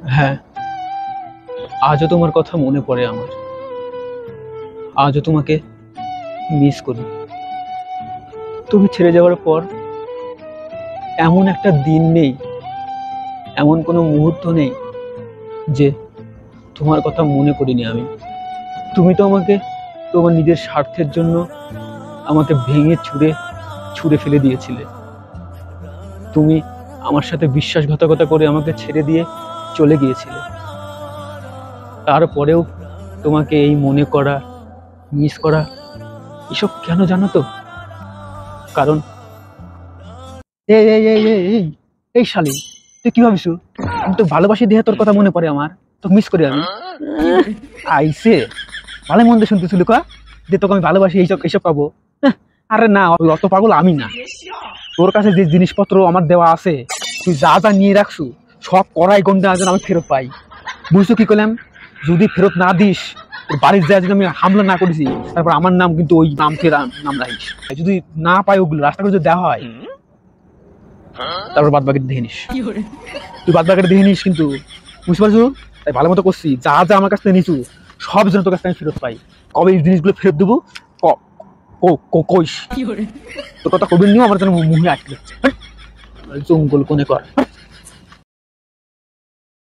হ্যাঁ, আজও তোমার কথা মনে পড়ে আমার। আজও তোমাকে মিস করি। তুমি ছেড়ে যাওয়ার পর এমন একটা দিন নেই, এমন কোনো মুহূর্ত নেই যে তোমার কথা মনে করিনি আমি। তুমি তো আমাকে তোমার নিজের স্বার্থের জন্য আমাকে ভেঙে চুরে ছুঁড়ে ফেলে দিয়েছিলে। তুমি আমার সাথে বিশ্বাসঘাতকতা করে আমাকে ছেড়ে দিয়ে চলে গিয়েছিলে। তারপরেও তোমাকে এই মনে করা, মিস করা, এসব কেন জানো তো? কারণ এই এই এই এই এই এই শালি, তুই কি ভাবিস? আমি তো ভালোবাসি দেহে তোর কথা মনে পড়ে আমার, তোকে মিস করি আমি। আইসে ভালো মন্দ শুনতেছিল কা যে তোকে আমি ভালোবাসি, এইসব এইসব পাবো? আরে না, অত পাগল আমি না। তোর কাছে যে জিনিসপত্র আমার দেওয়া আছে, তুই যা যা নিয়ে রাখছু, সব কড়াই গন্ডা যেন আমি ফেরত পাই। বুঝছো কি করলাম? যদি ফেরত না দিস, তোর বাড়ির যায় যদি আমি হামলা না করেছি, তারপর আমার নাম কিন্তু ওই নাম ফেরা নাম রাখিস। যদি না পাই ওগুলো রাস্তা করে যদি দেওয়া হয়, তারপর বাদ বাকি দেখে নিস। তুই বাদ বাকি দেখে নিস কিন্তু, বুঝতে পারছো? তাই ভালো মতো করছি, যা যা আমার কাছ থেকে নিছু সব যেন তোর কাছ থেকে ফেরত পাই। কবে এই জিনিসগুলো ফেরত দেবো কইস। তোর কথা কবি নিও আমার যেন মুহে আটকে জঙ্গল কোনে কর।